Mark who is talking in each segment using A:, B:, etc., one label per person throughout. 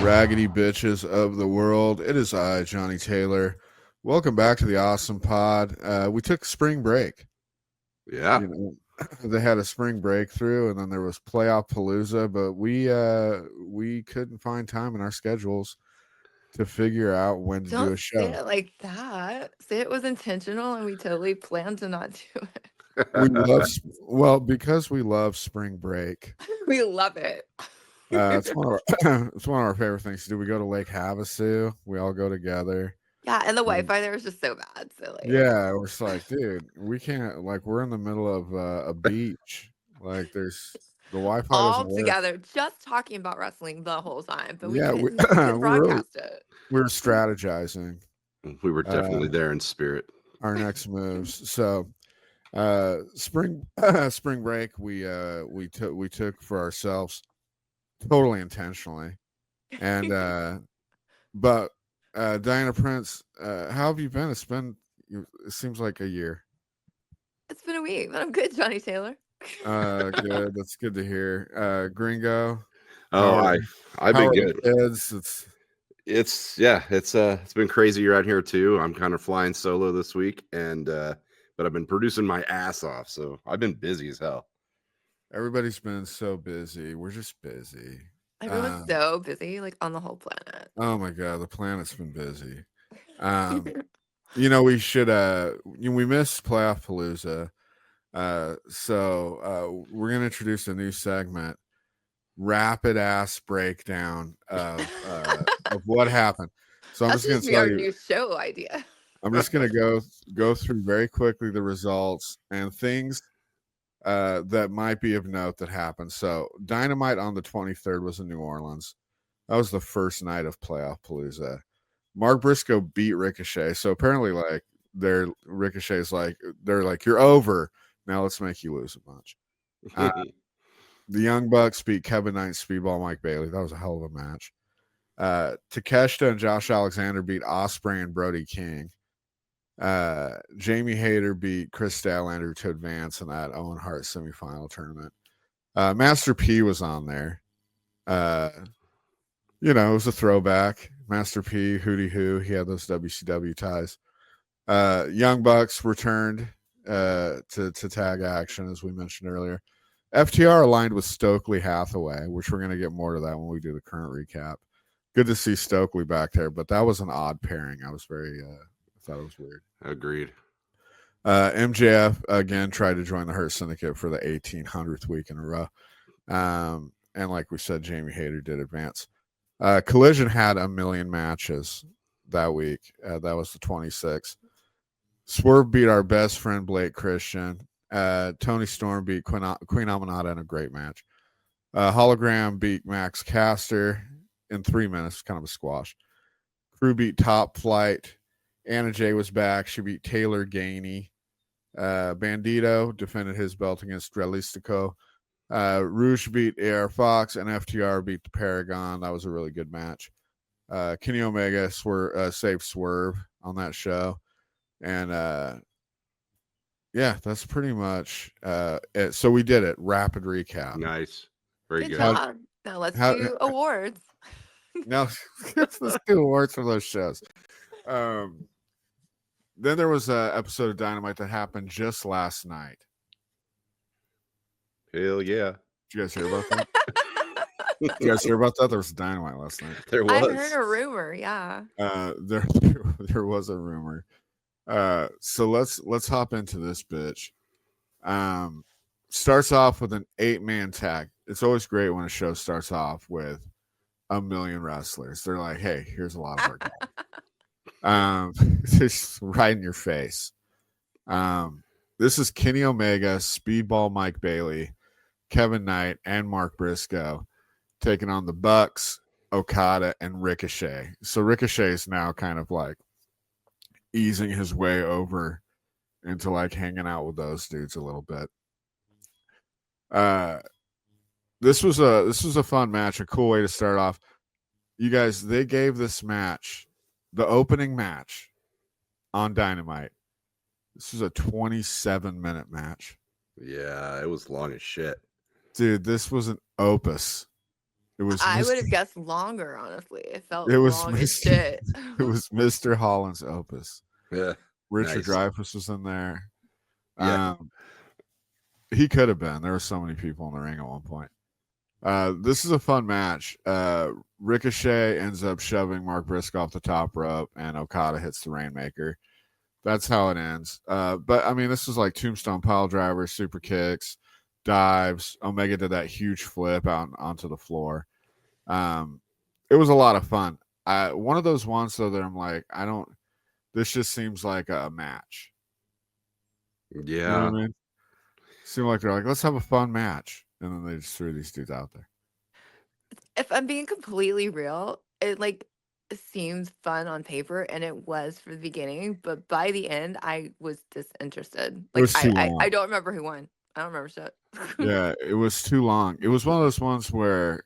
A: Raggedy bitches of the world. It is I, Johnny Taylor. Welcome back to the AEW-some Pod. We took spring break.
B: Yeah.
A: They had a spring breakthrough, and then there was Playoff Palooza, but we couldn't find time in our schedules to figure out when to do a show.
C: Don't say it like that. Say it was intentional, and we totally planned to not do it.
A: Because we love spring break.
C: We love it.
A: It's one of our favorite things to do. We go to Lake Havasu. We all go together.
C: Yeah, and the Wi-Fi there was just so bad. So
A: yeah, we're just like, dude, we can't. Like, we're in the middle of a beach. Like, there's the Wi-Fi
C: all
A: doesn't
C: together,
A: work.
C: just talking about wrestling the whole time, but
A: Yeah,
C: we couldn't broadcast it.
A: We were strategizing.
B: We were definitely there in spirit.
A: Our next moves. So, spring break, we took for ourselves, totally intentionally, and but Diana Prince, how have you been? It seems like a year.
C: It's been a week, but I'm good, Johnny Taylor.
A: Good. That's good to hear. Gringo.
B: I've been good.
A: Kids?
B: It's been crazy around here too. I'm kind of flying solo this week, and but I've been producing my ass off, so I've been busy as hell.
A: Everybody's been so busy. We're just busy.
C: Everyone's so busy, like on the whole planet.
A: Oh my god, the planet's been busy. We should we missed Playoff Palooza. So we're gonna introduce a new segment, rapid ass breakdown of what happened. So I'm just gonna tell you,
C: new show idea.
A: I'm just gonna go through very quickly the results and things that might be of note that happened. So Dynamite on the 23rd was in New Orleans. That was the first night of Playoff Palooza. Mark Briscoe beat Ricochet. So apparently, like, Ricochet's like, they're like, you're over. Now let's make you lose a bunch. The Young Bucks beat Kevin Knight, Speedball, Mike Bailey. That was a hell of a match. Takeshita and Josh Alexander beat Ospreay and Brody King. Jamie Hayter beat Chris Statlander to advance in that Owen Hart semifinal tournament. Master P was on there. It was a throwback. Master P, Hootie Hoo, he had those WCW ties. Young Bucks returned to tag action, as we mentioned earlier. FTR aligned with Stokely Hathaway, which we're going to get more to that when we do the current recap. Good to see Stokely back there, but that was an odd pairing. I was thought it was weird.
B: Agreed.
A: MJF again tried to join the Hurt Syndicate for the 1800th week in a row. And like we said, Jamie Hayter did advance. Collision had 1 million matches that week. That was the 26th. Swerve beat our best friend Blake Christian. Toni Storm beat Queen Aminata in a great match. Hologram beat Max Caster in 3 minutes, kind of a squash. Crew beat Top Flight. Anna Jay was back. She beat Taylor Gainey. Bandito defended his belt against Drelistico. Rouge beat AR Fox, and FTR beat the Paragon. That was a really good match. Kenny Omega saved Swerve on that show. And that's pretty much it. So we did it. Rapid recap.
B: Nice. Very good.
C: Job. Now let's do awards.
A: Now let's do awards for those shows. Then there was an episode of Dynamite that happened just last night.
B: Hell yeah.
A: Did you guys hear about that? Did you guys hear about that? There was Dynamite last night.
B: There was.
C: I heard a rumor, yeah.
A: There was a rumor. So let's hop into this bitch. Starts off with an 8-man tag. It's always great when a show starts off with 1 million wrestlers. They're like, hey, here's a lot of our guys. Just right in your face. This is Kenny Omega, Speedball Mike Bailey, Kevin Knight, and Mark Briscoe taking on the Bucks, Okada, and Ricochet. So Ricochet is now kind of like easing his way over into like hanging out with those dudes a little bit. This was a fun match, a cool way to start off. You guys, they gave this match, the opening match on Dynamite. This was a 27-minute match.
B: Yeah, it was long as shit.
A: Dude, this was an opus. It was
C: I would have
A: Mr.
C: guessed longer, honestly. It felt
A: It was
C: long as
A: Mr.
C: shit.
A: It was Mr. Holland's Opus.
B: Yeah.
A: Richard
B: Nice.
A: Dreyfuss was in there.
B: Yeah.
A: He could have been. There were so many people in the ring at one point. This is a fun match. Ricochet ends up shoving Mark Briscoe off the top rope, and Okada hits the Rainmaker. That's how it ends. But I mean, this is like tombstone pile drivers, super kicks, dives. Omega did that huge flip out onto the floor. It was a lot of fun. One of those ones though that I'm like, this just seems like a match.
B: Yeah.
A: You know what I mean? Seemed like they're like, let's have a fun match. And then they just threw these dudes out there.
C: If I'm being completely real, it seems fun on paper, and it was for the beginning, but by the end, I was disinterested.
A: It was too
C: I
A: long.
C: don't remember who won. I don't remember shit.
A: Yeah, it was too long. It was one of those ones where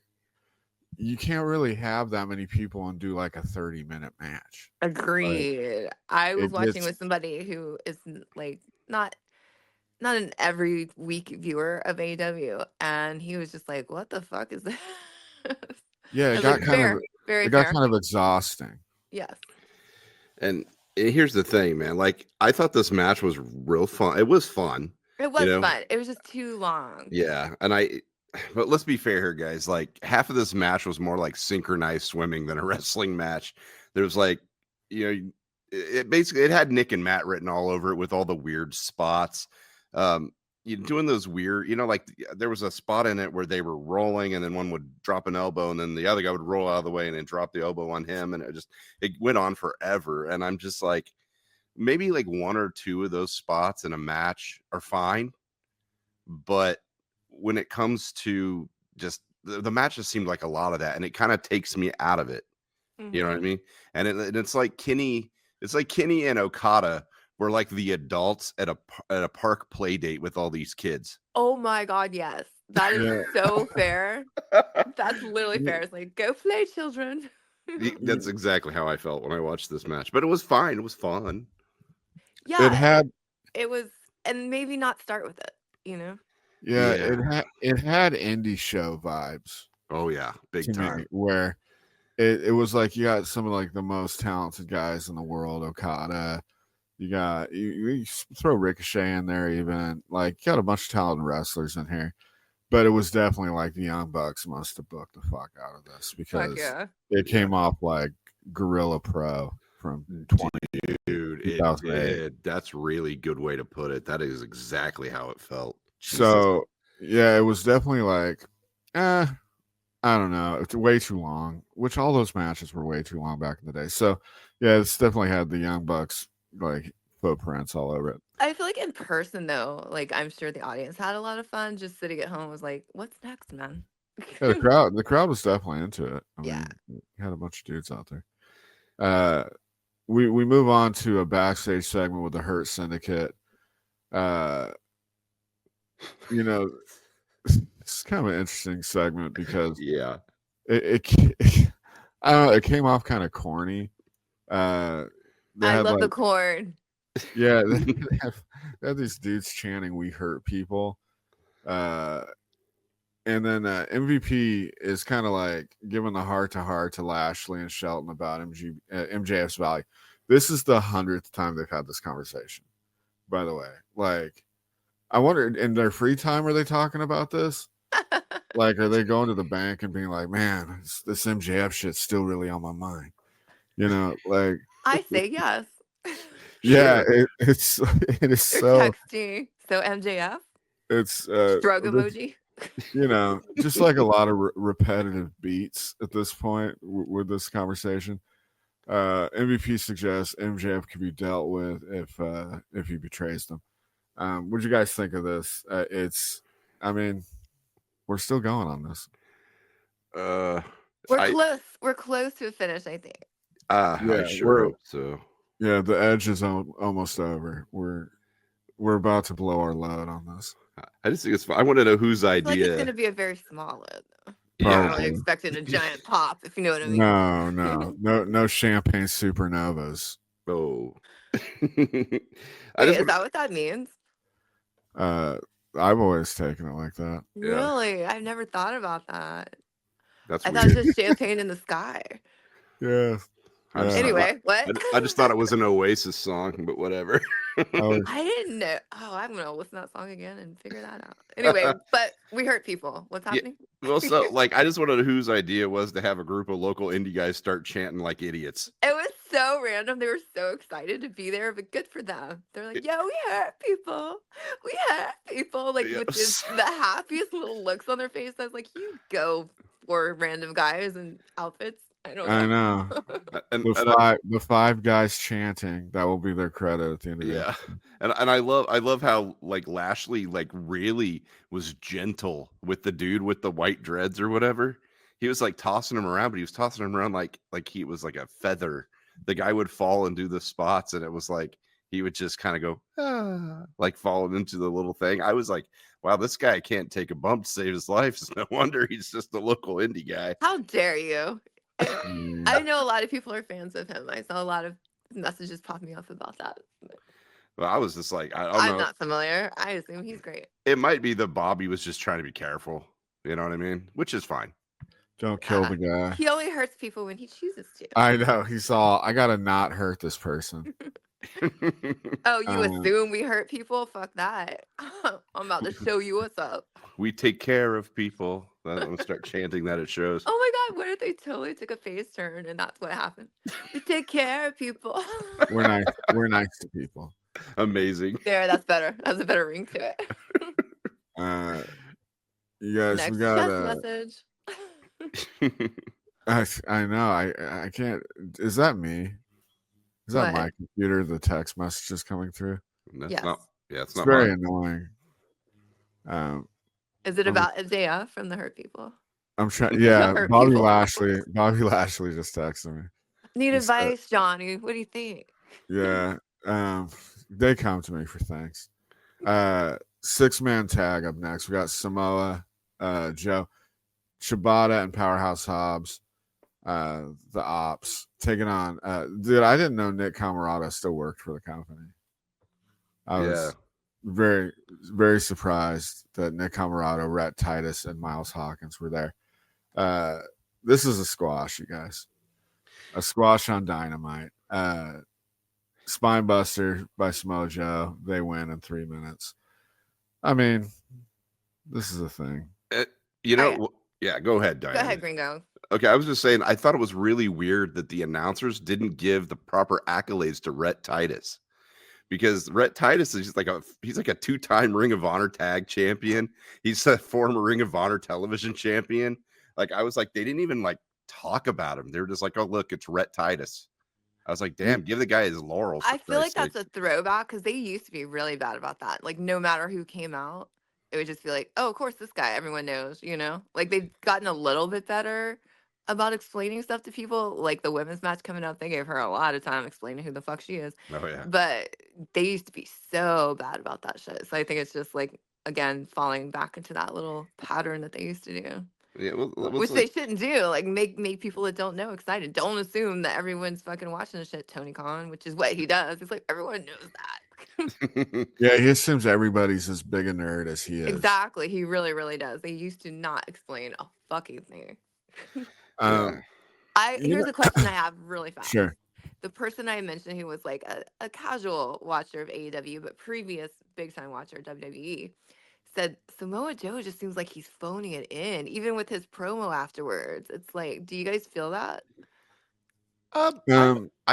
A: you can't really have that many people and do like a 30-minute match.
C: Agreed. I was
A: it
C: watching
A: gets-
C: with somebody who is not an every week viewer of AEW, and he was just like, "What the fuck is this?"
A: Yeah,
C: I
A: it
C: was
A: got
C: like,
A: kind
C: fair,
A: of
C: very
A: it got
C: fair.
A: kind of exhausting.
C: Yes.
B: And here's the thing, man. Like, I thought this match was real fun. It was fun.
C: It was
B: You know?
C: fun. It was just too long.
B: Yeah. But let's be fair here, guys. Like, half of this match was more like synchronized swimming than a wrestling match. There was like, it had Nick and Matt written all over it with all the weird spots. You doing those weird, like there was a spot in it where they were rolling and then one would drop an elbow and then the other guy would roll out of the way and then drop the elbow on him. And it went on forever. And I'm just like, maybe like one or two of those spots in a match are fine. But when it comes to just the match, just seemed like a lot of that. And it kind of takes me out of it.
C: Mm-hmm.
B: You know what I mean? And it's like Kenny and Okada were like the adults at a park play date with all these kids.
C: Oh my God, yes. That is so fair. That's literally fair. It's like, go play, children.
B: That's exactly how I felt when I watched this match. But it was fine. It was fun.
C: Yeah. It was, and maybe not start with it,
A: Yeah, it had indie show vibes.
B: Oh yeah, big time.
A: Where it was like you got some of like the most talented guys in the world, Okada. You got you throw Ricochet in there, even like you got a bunch of talented wrestlers in here, but it was definitely like the Young Bucks must have booked the fuck out of this because it came off like Gorilla Pro from 20.
B: Dude, it did. That's really good way to put it. That is exactly how it felt.
A: So yeah, it was definitely like, I don't know, it's way too long. Which all those matches were way too long back in the day. So yeah, it's definitely had the Young Bucks like footprints all over it.
C: I feel like in person though, like I'm sure the audience had a lot of fun. Just sitting at home was like, "What's next, man?"
A: Yeah, the crowd was definitely into it. I mean, you had a bunch of dudes out there. We move on to a backstage segment with the Hurt Syndicate. It's kind of an interesting segment because it I don't know, it came off kind of corny.
C: I love the corn.
A: Yeah, they have these dudes chanting "We hurt people," and then MVP is kind of like giving the heart-to-heart to Lashley and Shelton about MJF's value. This is the 100th time they've had this conversation, by the way. Like, I wonder, in their free time, are they talking about this? Like, are they going to the bank and being like, "Man, this MJF shit's still really on my mind"? Like
C: I say yes.
A: Yeah, it is so.
C: Texting. So MJF.
A: It's
C: shrug emoji.
A: Just like a lot of repetitive beats at this point with this conversation. MVP suggests MJF can be dealt with if he betrays them. What do you guys think of this? We're still going on this.
C: We're close. We're close to a finish, I think.
B: I sure hope so.
A: Yeah, the edge is almost over. We're about to blow our load on this.
B: I just think it's fun. I want to know whose idea.
C: Like it's going to be a very small load, though.
B: Yeah.
C: I'm really expecting a giant pop, if you know what I mean.
A: No champagne supernovas.
B: Oh.
C: Wait, is that what that means?
A: I've always taken it like that.
C: Really? I've never thought about that.
B: That's
C: I
B: weird.
C: thought it was just champagne in the sky.
A: Yeah.
C: Anyway, what?
B: I just thought it was an Oasis song, but whatever.
C: I didn't know. Oh, I'm gonna listen to that song again and figure that out. Anyway, but we hurt people. What's happening?
B: Well, so like, I just want to know whose idea was to have a group of local indie guys start chanting like idiots.
C: It was so random. They were so excited to be there, but good for them. They're like, "Yo, we hurt people. We hurt people." Like with the happiest little looks on their face. I was like, "You go for random guys in outfits." I don't know.
A: I know. The five guys chanting, that will be their credit at the end of the day.
B: And I love how like Lashley like really was gentle with the dude with the white dreads or whatever. He was like tossing him around, but he was tossing him around like he was like a feather. The guy would fall and do the spots, and it was like he would just kind of go like falling into the little thing. I was like, wow, this guy can't take a bump to save his life. So no wonder he's just a local indie guy.
C: How dare you? I know a lot of people are fans of him. I saw a lot of messages popping up about that.
B: Well, I was just like,
C: I'm not familiar. I assume he's great.
B: It might be that Bobby was just trying to be careful. You know what I mean? Which is fine.
A: Don't kill the guy.
C: He only hurts people when he chooses to.
A: I know. He saw, I gotta not hurt this person.
C: Oh, you assume we hurt people? Fuck that. I'm about to show you what's up.
B: We take care of people. I'm gonna start chanting that at shows.
C: Oh my god, what if they totally took a face turn and that's what happened? We take care of people.
A: We're nice to people.
B: Amazing.
C: There, that's better. That's a better ring to it.
A: You guys,
C: Next
A: we got
C: message.
A: I know. I can't. Is that me? Is that my computer? The text messages coming through.
C: Yes.
B: It's
A: not very annoying.
C: Is it about Isaiah from the Hurt People?
A: I'm trying. Yeah, Bobby Lashley just texted me.
C: Need advice, Johnny. What do you think?
A: Yeah, they come to me for things. 6-man tag up next. We got Samoa Joe, Shibata, and Powerhouse Hobbs. The Ops taking on. Dude, I didn't know Nick Camarado still worked for the company. I was very, very surprised that Nick Camarado, Rhett Titus, and Miles Hawkins were there. This is a squash, you guys. A squash on Dynamite. Spinebuster by Samoa Joe. They win in 3 minutes. I mean, this is a thing.
B: Go ahead, Diana.
C: Go ahead, Gringo.
B: Okay, I was just saying, I thought it was really weird that the announcers didn't give the proper accolades to Rhett Titus. Because Rhett Titus is he's like a 2-time Ring of Honor tag champion. He's a former Ring of Honor television champion. Like, I was like, they didn't even like talk about him. They were just like, oh, look, it's Rhett Titus. I was like, damn, give the guy his laurels.
C: I feel like that's a throwback because they used to be really bad about that. Like, no matter who came out, it would just be like, oh, of course, this guy, everyone knows, you know? Like, they've gotten a little bit better about explaining stuff to people. Like the women's match coming up, they gave her a lot of time explaining who the fuck she is.
B: Oh yeah.
C: But they used to be so bad about that shit. So I think it's just like, again, falling back into that little pattern that they used to do.
B: Yeah,
C: which they shouldn't do. Like make people that don't know excited. Don't assume that everyone's fucking watching the shit. Tony Khan, which is what he does. It's like everyone knows that.
A: Yeah, he assumes everybody's as big a nerd as he is.
C: Exactly, he really, really does. They used to not explain a fucking thing. Here's a question I have really fast.
A: Sure.
C: The person I mentioned who was like a casual watcher of AEW, but previous big time watcher of WWE, said Samoa Joe just seems like he's phoning it in, even with his promo afterwards. It's like, do you guys feel that?
B: I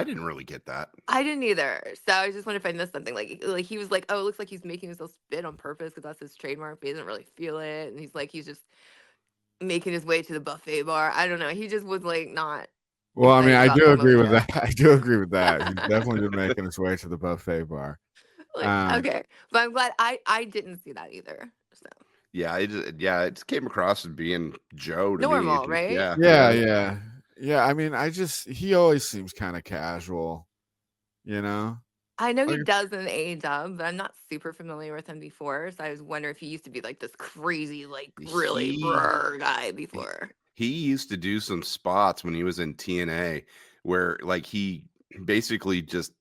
B: didn't really get that.
C: I didn't either. So I just wonder if I missed something. Like he was like, oh, it looks like he's making himself spit on purpose because that's his trademark, but he doesn't really feel it. And he's just making his way to the buffet bar. I don't know. He just was like not.
A: Well, I mean, I do agree with that. I do agree with that. He's definitely been making his way to the buffet bar.
C: Like, okay, but I'm glad I didn't see that either. So
B: yeah, it just came across as being Joe to
C: normal,
B: me.
C: right?
A: Yeah. I mean, he always seems kind of casual, you know.
C: I know he does in AEW, but I'm not super familiar with him before, so I was wondering if he used to be like this crazy, like really brr guy before.
B: He used to do some spots when he was in TNA where like he basically just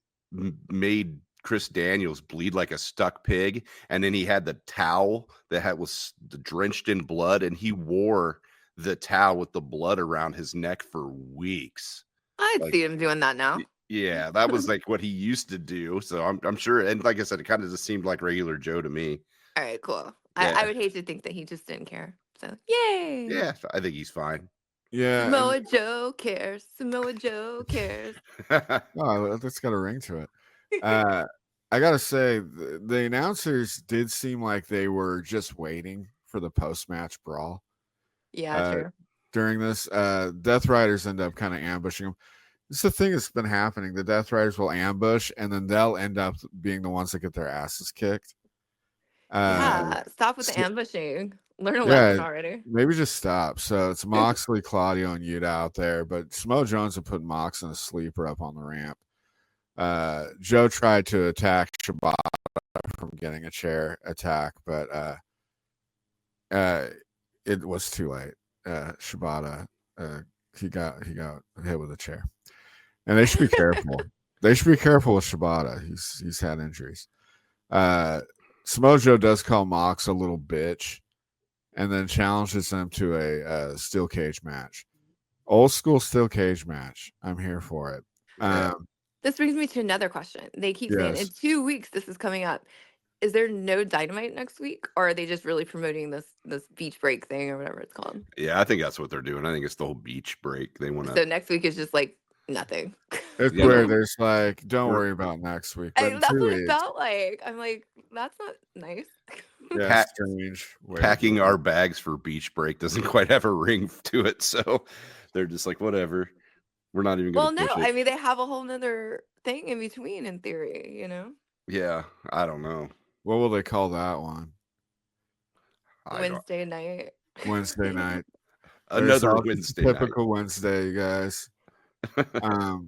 B: made Chris Daniels bleed like a stuck pig, and then he had the towel that was drenched in blood, and he wore the towel with the blood around his neck for weeks.
C: I'd
B: Like,
C: see him doing that now.
B: Yeah, that was like what he used to do. So I'm sure, and like I said, it kind of just seemed like regular Joe to me.
C: All right, cool.
B: Yeah.
C: I would hate to think that he just didn't care. So yay!
B: Yeah, I think he's fine.
A: Yeah.
C: Samoa Joe cares. Samoa Joe cares.
A: Oh, that's got a ring to it. I gotta say, the announcers did seem like they were just waiting for the post-match brawl.
C: Yeah, true.
A: During this, Death Riders end up kind of ambushing them. This is the thing that's been happening. The Death Riders will ambush, and then they'll end up being the ones that get their asses kicked.
C: Yeah, stop with the ambushing. Learn a
A: yeah,
C: lesson already.
A: Maybe just stop. So it's Moxley, Claudio, and Yuta out there, but Samoa Jones had put Mox in a sleeper up on the ramp. Joe tried to attack Shibata from getting a chair attack, but it was too late. Shibata he got hit with a chair, and they should be careful. They should be careful with Shibata. He's had injuries. Samoa Joe does call Mox a little bitch, and then challenges him to a steel cage match. Old school steel cage match. I'm here for it.
C: This brings me to another question. They keep saying in 2 weeks this is coming up. Is there no Dynamite next week, or are they just really promoting this beach break thing or whatever it's called?
B: Yeah, I think that's what they're doing. I think it's the whole beach break. They want to.
C: So next week is just like nothing.
A: It's where there's like, don't worry about next week. But
C: that's what it felt like. I'm like, that's not nice.
A: Yeah, strange.
B: Packing our bags for beach break doesn't quite have a ring to it, so they're just like, whatever. We're not even going to push it.
C: I mean, they have a whole nother thing in between, in theory, you know?
B: Yeah, I don't know.
A: What will they call that one?
C: Wednesday night.
A: Wednesday night.
B: Another Wednesday night.
A: Typical Wednesday, you guys.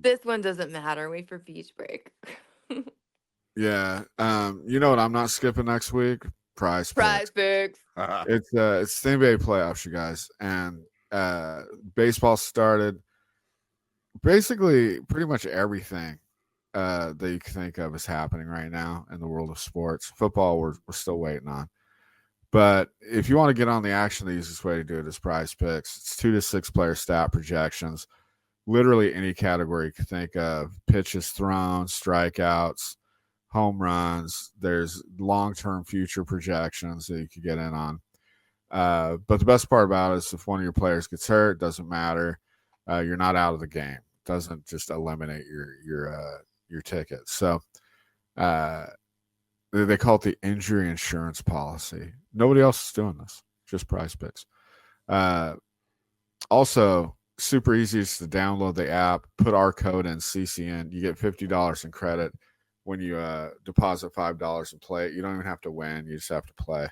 C: This one doesn't matter. Wait for beach break.
A: Yeah. You know what I'm not skipping next week? Prize
C: Picks.
A: It's the NBA playoffs, you guys. And baseball started. Basically, pretty much everything that you can think of is happening right now in the world of sports. Football, we're still waiting on. But if you want to get on the action, the easiest way to do it is Prize Picks. It's 2 to 6 player stat projections. Literally any category you can think of. Pitches thrown, strikeouts, home runs. There's long-term future projections that you could get in on. But the best part about it is if one of your players gets hurt, it doesn't matter. You're not out of the game. It doesn't just eliminate your ticket. So they call it the injury insurance policy. Nobody else is doing this. Just Prize Picks. Also, super easy to download the app, put our code in CCN. You get $50 in credit when you deposit $5 and play it. You don't even have to win. You just have to play.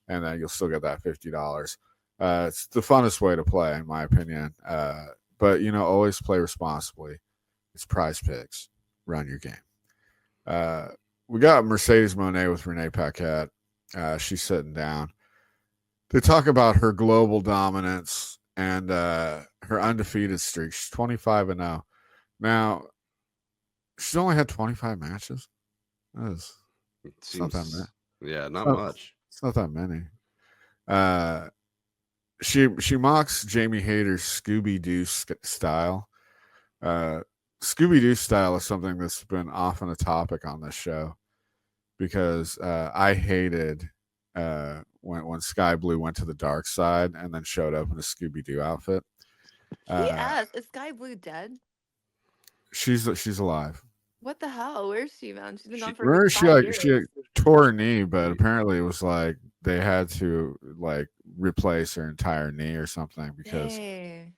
A: And then you'll still get that $50. It's the funnest way to play, in my opinion. But, always play responsibly. It's Prize Picks. Run your game. We got Mercedes Moné with Renee Paquette. She's sitting down. They talk about her global dominance and her undefeated streak. She's 25-0. Now, she's only had 25 matches. It's not that many.
B: Yeah, not much.
A: It's not that many. She mocks Jamie Hayter's Scooby-Doo style. Scooby-Doo style is something that's been often a topic on this show because I hated when Sky Blue went to the dark side and then showed up in a Scooby-Doo outfit.
C: Is Sky Blue dead?
A: She's alive.
C: What the hell? Where is she, man? She's been gone for
A: remember
C: 5 years.
A: she tore her knee, but apparently it was like they had to replace her entire knee or something because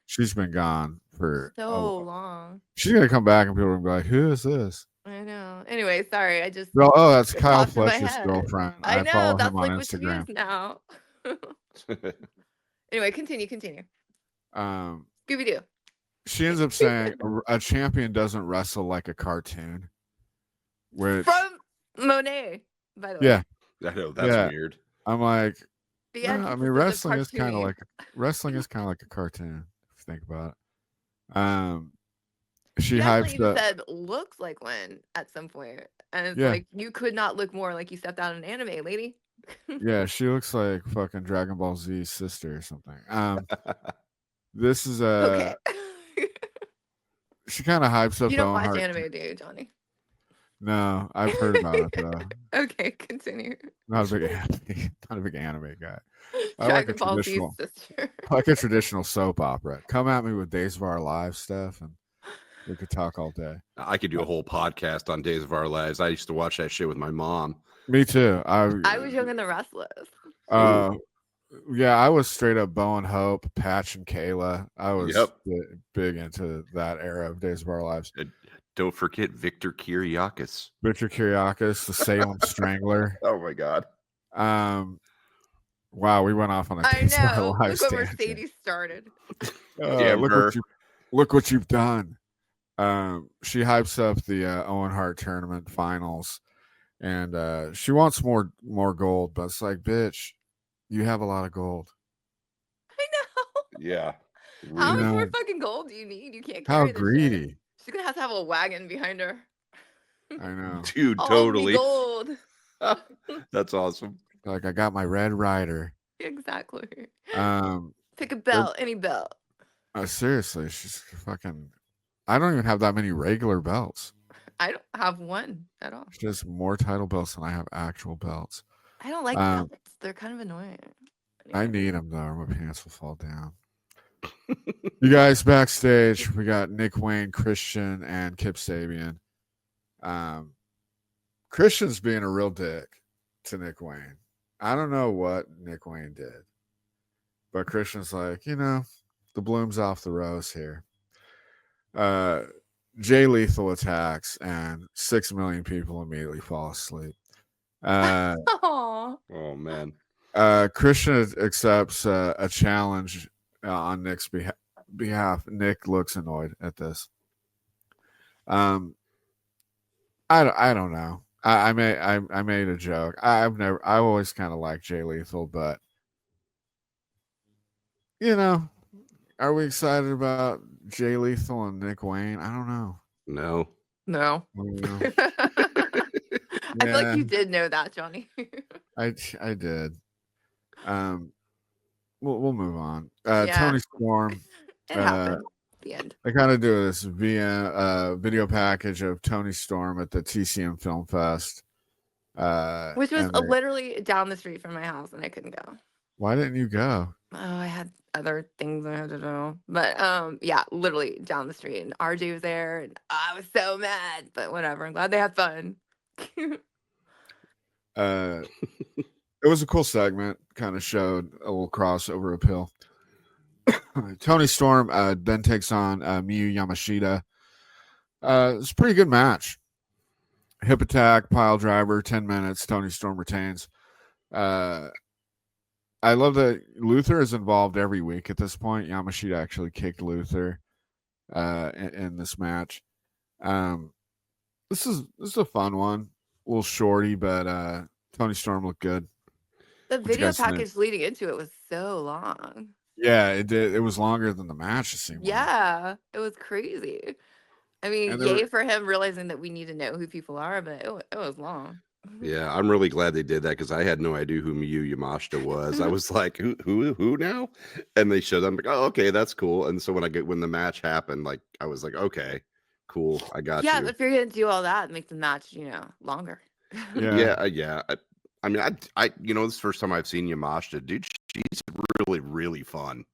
A: she's been gone for
C: so long.
A: She's gonna come back and people are gonna be like, "Who is this?"
C: I know. Anyway, sorry. I just
A: that's Kyle Fletcher's girlfriend.
C: I know.
A: follow
C: That's
A: him on
C: like
A: Instagram.
C: what she is now. Anyway, continue. Scooby-Doo.
A: She ends up saying a champion doesn't wrestle like a cartoon. Which,
C: from Monet, by the way.
A: Yeah.
B: I know, that's weird.
A: I'm like,
C: The
A: I mean, wrestling is kind of like a cartoon, if you think about it. She hypes up.
C: Said looks like one at some point, and it's like you could not look more like you stepped out of an anime, lady.
A: Yeah, she looks like fucking Dragon Ball Z's sister or something. This is
C: Okay.
A: she kind of hypes up
C: You
A: the
C: don't
A: Owen
C: watch
A: Hart.
C: anime, do you, Johnny?
A: No, I've heard about it though.
C: Okay, continue.
A: Not a big anime, not a big anime guy. I like a
C: Dragon Ball Z's
A: traditional,
C: sister.
A: I like a traditional soap opera. Come at me with Days of Our Lives stuff, and we could talk all day.
B: I could do a whole podcast on Days of Our Lives. I used to watch that shit with my mom.
A: Me too.
C: I was young and the restless.
A: Yeah, I was straight up Bowen Hope, Patch, and Kayla. I was
B: Yep.
A: big into that era of Days of Our Lives.
B: Don't forget Victor Kiriakis.
A: Victor Kiriakis, the Salem Strangler.
B: Oh my God.
A: Wow, we went off on a
C: I
A: Days of Our
C: know.
A: Lives
C: Look what
A: tangent.
C: Mercedes started.
B: Damn her.
A: Look what you've done. She hypes up the Owen Hart tournament finals, and she wants more gold, but it's like, bitch, you have a lot of gold.
C: I know.
B: Yeah.
C: How
A: You
C: much more
A: know,
C: fucking gold do you need? You can't
A: how
C: carry this shit.
A: greedy.
C: She's gonna have to have a wagon behind her.
A: I know.
B: Dude,
C: All
B: totally.
C: me gold.
B: That's awesome.
A: Like, I got my Red Rider.
C: Exactly.
A: Um,
C: Pick a belt, any belt.
A: seriously, she's fucking. I don't even have that many regular belts.
C: I don't have one at all.
A: She has more title belts than I have actual belts.
C: I don't like belts. They're kind of annoying.
A: I need them though, or my pants will fall down. You guys backstage, we got Nick Wayne, Christian, and Kip Sabian. Christian's being a real dick to Nick Wayne. I don't know what Nick Wayne did, but Christian's like, the bloom's off the rose here. Jay Lethal attacks, and 6 million people immediately fall asleep.
C: Aww.
B: Oh man.
A: Christian accepts a challenge on Nick's behalf. Nick looks annoyed at this. I don't know. I made a joke. I always kind of liked Jay Lethal, but are we excited about Jay Lethal and Nick Wayne? I don't know.
B: No.
C: No. I feel like you did know that, Johnny.
A: I did. We'll move on.
C: Yeah.
A: Toni Storm.
C: It happened. The end.
A: They kind of do this via video package of Toni Storm at the TCM Film Fest,
C: which was literally down the street from my house, and I couldn't go.
A: Why didn't you go?
C: Oh, I had other things I had to do. But yeah, literally down the street, and RJ was there, and I was so mad. But whatever. I'm glad they had fun.
A: It was a cool segment. Kind of showed a little crossover appeal. Toni Storm then takes on Miyu Yamashita. It's a pretty good match. Hip attack, pile driver, 10 minutes. Toni Storm retains. I love that Luther is involved every week at this point. Yamashita actually kicked Luther in this match. This is a fun one. A little shorty, but Toni Storm looked good.
C: The video package leading into it was so long.
A: Yeah, it did. It was longer than the match, it seemed
C: like. It was crazy. I mean, yay for him realizing that we need to know who people are, but it was long.
B: Yeah, I'm really glad they did that because I had no idea who Miyu Yamashita was. I was like, who now? And they showed them like, oh, okay, that's cool. And so when the match happened, like I was like, okay, cool, I got you.
C: Yeah, if you're gonna do all that, make the match, longer.
B: Yeah. I mean, I this is the first time I've seen Yamashita, dude. She's really, really fun.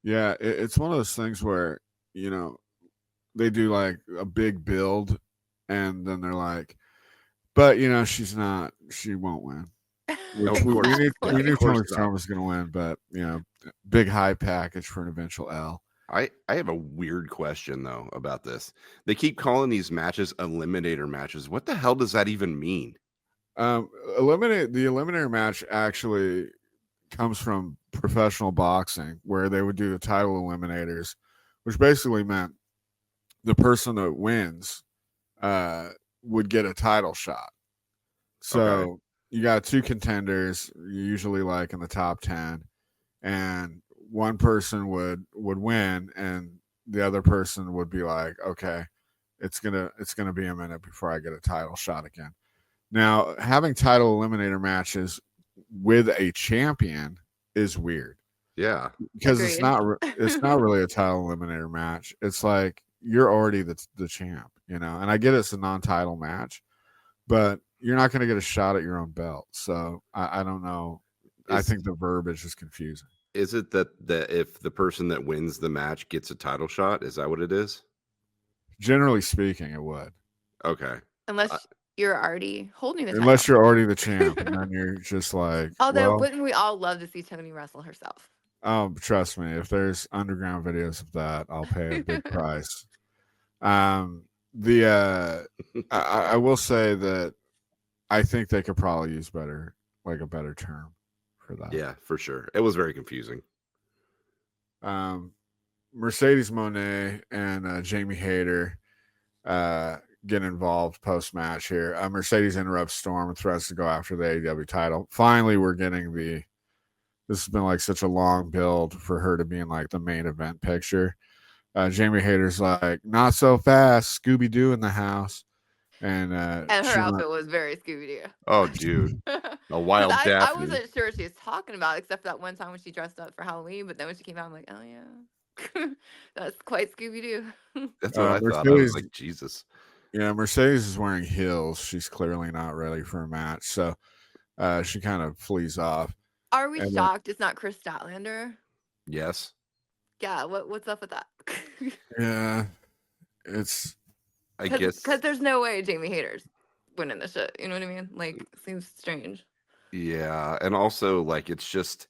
A: Yeah, it's one of those things where they do like a big build, and then they're like, but she won't win. We knew Toni Storm was going to win, but big high package for an eventual L.
B: I have a weird question though about this. They keep calling these matches eliminator matches. What the hell does that even mean?
A: The eliminator match actually comes from professional boxing, where they would do the title eliminators, which basically meant the person that wins would get a title shot. So you got two contenders, usually like in the top 10, and one person would win, and the other person would be like, okay, it's gonna be a minute before I get a title shot again. Now, having title eliminator matches with a champion is weird.
B: Yeah.
A: because
C: Agreed.
A: it's not really a title eliminator match. It's like you're already the champ, you know. And I get it's a non-title match, but you're not going to get a shot at your own belt. So I don't know. I think the verbiage is confusing.
B: Is it that if the person that wins the match gets a title shot? Is that what it is?
A: Generally speaking, it would.
B: Okay.
C: Unless you're already holding the title.
A: Unless you're already the champ, and then you're just like.
C: Although,
A: well,
C: wouldn't we all love to see Toni wrestle herself?
A: Oh, trust me, if there's underground videos of that, I'll pay a big price. I will say that I think they could probably use a better term for that.
B: Yeah, for sure. It was very confusing.
A: Mercedes Moné and Jamie Hayter get involved post-match here. Mercedes interrupts Storm and threats to go after the AEW title. Finally, we're getting this has been like such a long build for her to be in like the main event picture. Jamie Hayter's like, not so fast, Scooby-Doo in the house. And
C: her outfit was very Scooby-Doo.
B: Oh, dude. A wild Daphne.
C: I wasn't sure what she was talking about, except for that one time when she dressed up for Halloween. But then when she came out, I'm like, oh, yeah. That's quite Scooby-Doo.
B: That's what I thought. I was like, Jesus.
A: Yeah, Mercedes is wearing heels. She's clearly not ready for a match. So she kind of flees off.
C: Are we shocked it's not Chris Statlander?
B: Yes.
C: Yeah, what's up with that?
A: Yeah, it's...
B: I guess
C: because there's no way Jamie Hayter's winning the shit. You know what I mean? Like, seems strange.
B: Yeah, and also like it's just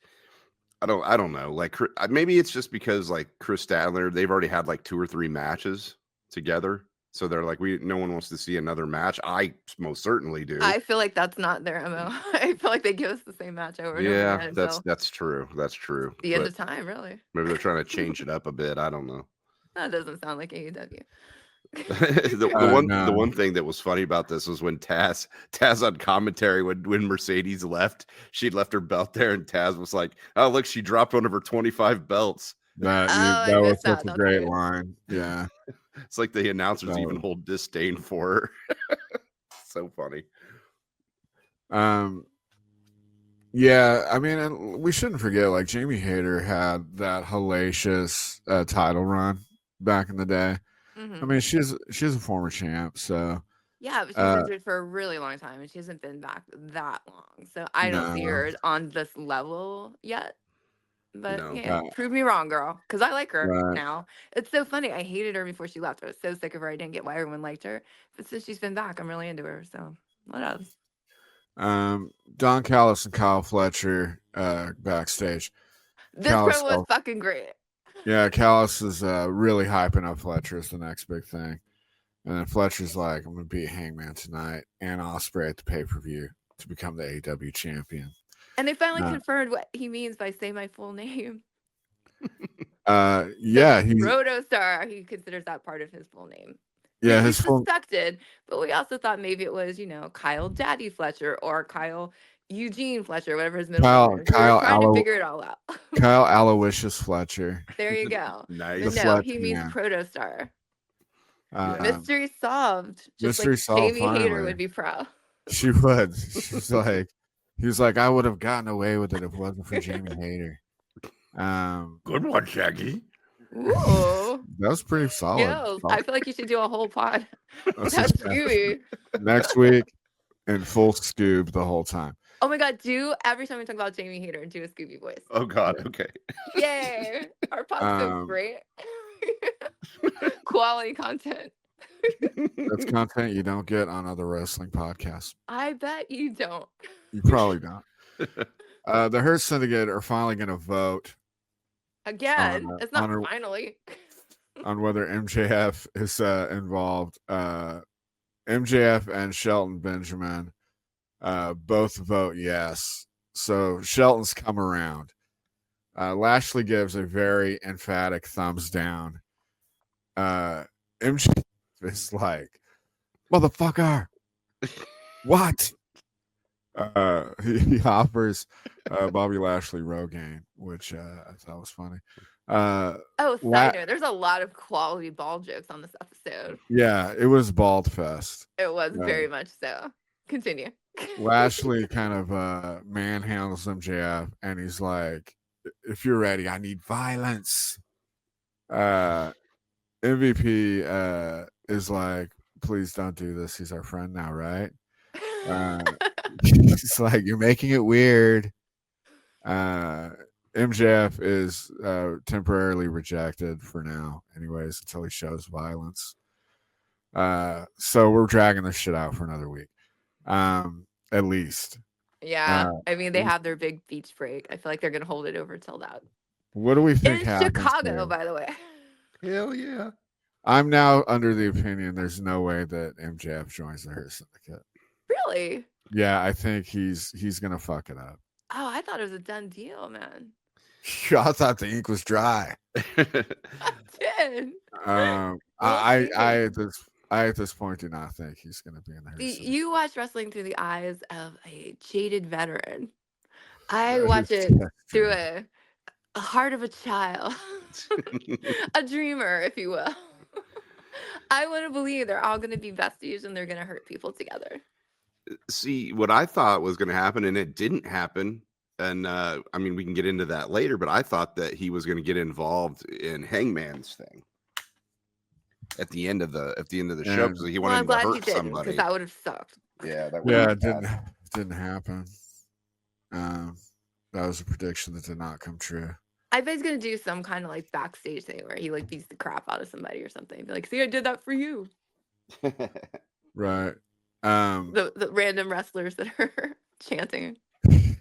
B: I don't know. Like maybe it's just because like Chris Statlander, they've already had like 2 or 3 matches together, so they're like no one wants to see another match. I most certainly do.
C: I feel like that's not their MO. I feel like they give us the same match over and over again.
B: That's true. That's true.
C: The end of time, really.
B: Maybe they're trying to change it up a bit. I don't know.
C: That doesn't sound like AEW.
B: The one thing that was funny about this was when Taz on commentary when Mercedes left, she'd left her belt there, and Taz was like, "Oh, look, she dropped one of her 25 belts."
A: That was such a great line. Yeah,
B: it's like the announcers even hold disdain for her. So funny.
A: Yeah, I mean, and we shouldn't forget, like Jamie Hayter had that hellacious title run back in the day.
C: Mm-hmm.
A: I mean, she's a former champ, so
C: yeah, but she's injured for a really long time, and she hasn't been back that long. So I don't see her on this level yet. But prove me wrong, girl, because I like her now. It's so funny. I hated her before she left. I was so sick of her. I didn't get why everyone liked her. But since she's been back, I'm really into her. So what else?
A: Don Callis and Kyle Fletcher backstage.
C: This promo was fucking great.
A: Yeah, Callis is really hyping up Fletcher as the next big thing. And then Fletcher's like, I'm going to beat Hangman tonight and Ospreay at the pay-per-view to become the AEW champion.
C: And they finally confirmed what he means by say my full name.
A: Yeah.
C: Protostar, he considers that part of his full name.
A: Yeah,
C: his suspected, but we also thought maybe it was, Kyle Daddy Fletcher or Kyle Eugene Fletcher, whatever his middle name is.
A: Kyle
C: trying to figure it all out.
A: Kyle Aloysius Fletcher.
C: There you go.
B: Nice.
C: But no, he means Protostar. Mystery solved. Just
A: mystery
C: like
A: solved.
C: Jamie
A: finally.
C: Hayter would be proud.
A: She would. She's like, he was like, I would have gotten away with it if it wasn't for Jamie Hayter.
B: Good one, Shaggy.
C: Ooh.
A: That was pretty solid.
C: Yo, I feel like you should do a whole pod. That's Scooby.
A: Next week, in full Scoob the whole time.
C: Oh my God, every time we talk about Jamie Hayter, do a Scooby voice.
B: Oh God, okay.
C: Yay. Our pod's so great. Quality content.
A: That's content you don't get on other wrestling podcasts.
C: I bet you don't.
A: You probably don't. The Hurt Syndicate are finally going to vote.
C: Again, it's not finally.
A: On whether MJF is involved. MJF and Shelton Benjamin both vote yes. So Shelton's come around. Lashley gives a very emphatic thumbs down. MJF is like, motherfucker, what? He offers Bobby Lashley Rogaine, which I thought was funny.
C: Side note, there's a lot of quality ball jokes on this episode.
A: Yeah, it was bald fest.
C: It was very much so. Continue.
A: Lashley kind of manhandles MJF, and he's like, if you're ready, I need violence. MVP is like, please don't do this. He's our friend now, right? It's like, you're making it weird. MJF is temporarily rejected for now, anyways, until he shows violence. So we're dragging this shit out for another week, at least.
C: Yeah, I mean, they have their big beach break. I feel like they're gonna hold it over till that.
A: What do we think
C: In
A: happens
C: Chicago,
A: there?
C: by the way.
B: Hell yeah.
A: I'm now under the opinion there's no way that MJF joins the Hurt Syndicate.
C: Really?
A: Yeah, I think he's gonna fuck it up.
C: Oh, I thought it was a done deal, man.
A: I thought the ink was dry.
C: I did.
A: I at this point do not think he's gonna be in the Hurt Syndicate.
C: You watch wrestling through the eyes of a jaded veteran. I watch it through a heart of a child, a dreamer, if you will. I want to believe they're all going to be besties and they're going to hurt people together.
B: See, what I thought was going to happen, and it didn't happen. And I mean, we can get into that later, but I thought that he was going to get involved in Hangman's thing at the end of the show because he wanted
C: I'm glad
B: to
C: he
B: hurt
C: didn't,
B: somebody.
C: because that would have sucked.
B: Yeah, that
A: it didn't happen. That was a prediction that did not come true.
C: I bet he's gonna do some kind of like backstage thing where he like beats the crap out of somebody or something. Be like, see, I did that for you.
A: Right.
C: The random wrestlers that are chanting. These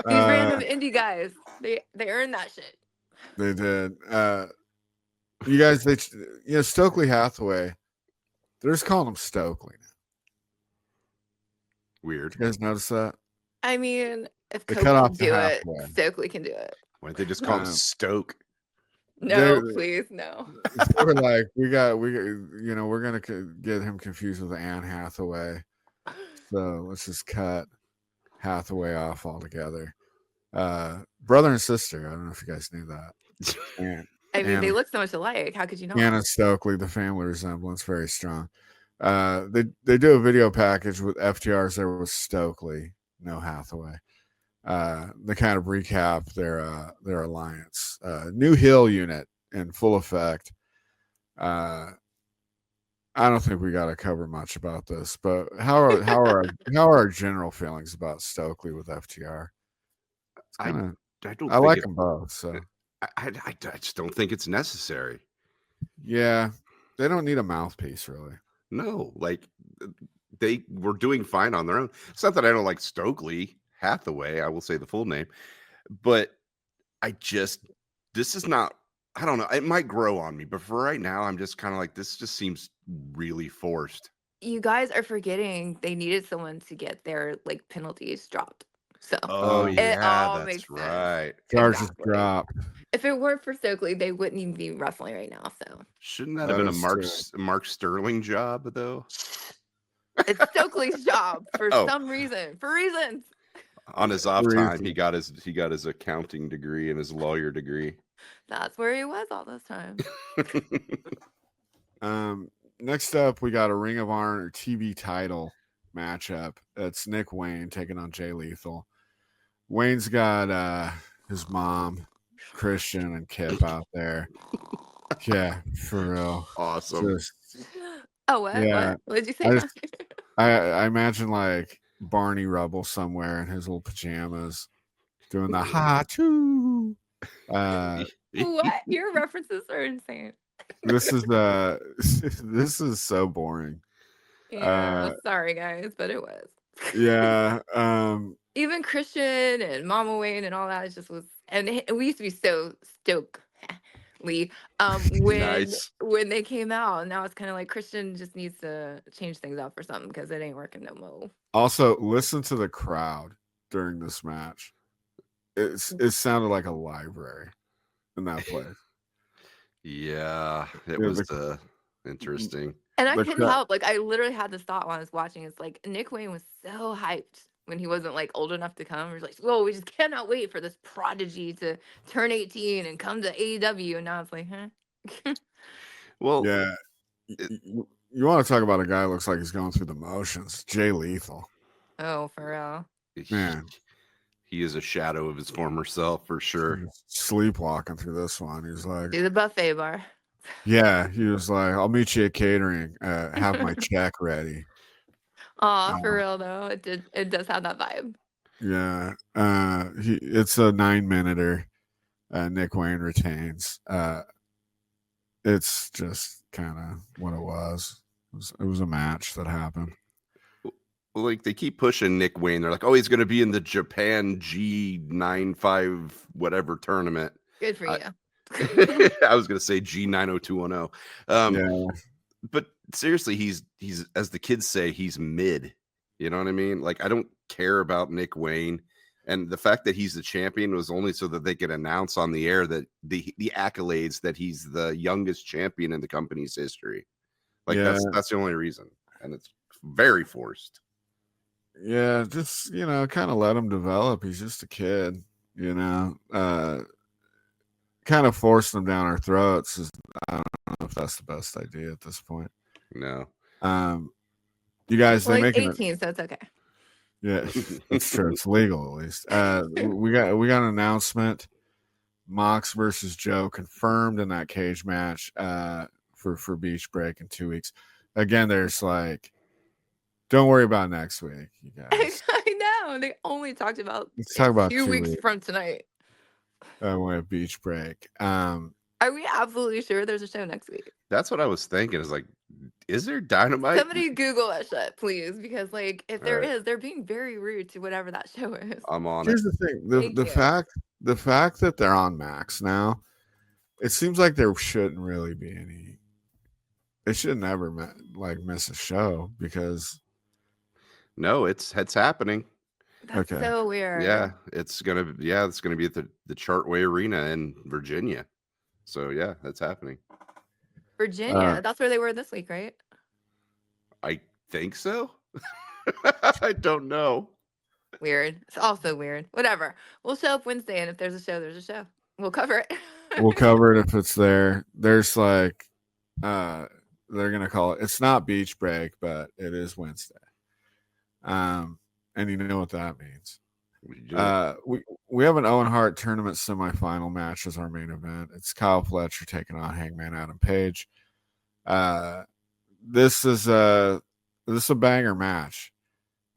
C: random indie guys, they earned that shit.
A: They did. You guys, Stokely Hathaway, they're just calling him Stokely now.
B: Weird.
A: You guys notice that?
C: I mean, if
A: They
C: Coke
A: cut
C: can
A: off the
C: do it,
A: halfway.
C: Stokely can do it.
B: Why don't they just call him Stoke?
C: No, please, no.
A: We're like, we're gonna get him confused with Anne Hathaway, so let's just cut Hathaway off altogether. Brother and sister. I don't know if you guys knew that.
C: I mean, they look so much alike. How could you not?
A: Anna Stokely, the family resemblance, very strong. They do a video package with FTRs there with Stokely, no Hathaway. They kind of recap their alliance. New heel unit in full effect. I don't think we got to cover much about this, but how are our general feelings about Stokely with FTR? I like them both, so
B: I just don't think it's necessary.
A: Yeah, they don't need a mouthpiece, really.
B: No, like they were doing fine on their own. It's not that I don't like Stokely Hathaway, I will say the full name, but this is not, I don't know, it might grow on me, but for right now, I'm just kind of like, this just seems really forced.
C: You guys are forgetting they needed someone to get their like penalties dropped. So
B: that's right.
A: Charges dropped.
C: If it weren't for Stokely, they wouldn't even be wrestling right now. So
B: shouldn't that have been a Mark Sterling job though?
C: It's Stokely's job for some reason. For reasons.
B: On his off time, he got his accounting degree and his lawyer degree.
C: That's where he was all those times.
A: Next up, we got a Ring of Honor TV title matchup. It's Nick Wayne taking on Jay Lethal. Wayne's got his mom, Christian, and Kip out there. Yeah, for real.
B: Awesome.
C: What?
A: Yeah,
C: what did you say?
A: I imagine like Barney Rubble somewhere in his little pajamas doing the ha-choo.
C: What? Your references are insane.
A: This is so boring.
C: Yeah, sorry guys, but it was.
A: Yeah.
C: Even Christian and Mama Wayne and all that was, and we used to be so stoked. When they came out, now it's kind of like Christian just needs to change things up or something because it ain't working no more.
A: Also, listen to the crowd during this match. It sounded like a library in that place.
B: Yeah, it was interesting.
C: And I couldn't help, like, I literally had this thought when I was watching. It's like Nick Wayne was so hyped when he wasn't like old enough to come. He was like, "Whoa, we just cannot wait for this prodigy to turn 18 and come to AEW." And now it's like, huh?
B: Well,
A: yeah. You want to talk about a guy who looks like he's going through the motions? Jay Lethal.
C: Oh, for real.
A: Man,
B: He is a shadow of his former self for sure.
A: Sleepwalking through this one. He's like,
C: Do the buffet bar.
A: yeah, he was like, I'll meet you at catering. Have my check ready.
C: Aw, for real though. It does have that vibe.
A: Yeah. It's a 9-minuter. Nick Wayne retains. It's just kind of what it was. It was a match that happened.
B: Like they keep pushing Nick Wayne. They're like, oh, he's going to be in the Japan G95 whatever tournament.
C: Good for you.
B: I was going to say G90210.
A: Yeah.
B: But seriously, he's as the kids say, he's mid. You know what I mean? Like I don't care about Nick Wayne, and the fact that he's the champion was only so that they could announce on the air that the accolades that he's the youngest champion in the company's history. Like that's the only reason, and it's very forced.
A: Yeah, just kind of let him develop. He's just a kid, kind of forcing him down our throats. I don't know if that's the best idea at this point.
B: No.
A: You guys,
C: well,
A: they
C: like
A: make
C: 18, so it's okay.
A: Yeah, that's true. It's legal at least. We got an announcement. Mox versus Joe confirmed in that cage match for Beach Break in 2 weeks. Again, there's like, don't worry about next week, you guys.
C: I know. They only talked about
A: Let's talk about
C: 2 weeks from tonight.
A: We have Beach Break.
C: Are we absolutely sure there's a show next week?
B: That's what I was thinking. Is like, is there Dynamite?
C: Somebody Google that shit, please, because like if there is, they're being very rude to whatever that show is.
B: I'm on
A: Here's the thing: the fact that they're on Max now, it seems like there shouldn't really be any. They should never miss a show because.
B: No, it's happening.
C: That's so weird.
B: Yeah, it's gonna be at the Chartway Arena in Virginia. So yeah, that's happening.
C: Virginia, that's where they were this week, right?
B: I think so. I don't know.
C: Weird. It's also weird. Whatever. We'll show up Wednesday, and if there's a show, there's a show. We'll cover it.
A: We'll cover it if it's there. There's like, they're gonna call it. It's not Beach Break, but it is Wednesday. And you know what that means. We have an Owen Hart tournament semifinal match as our main event. It's Kyle Fletcher taking on Hangman Page. This is a banger match.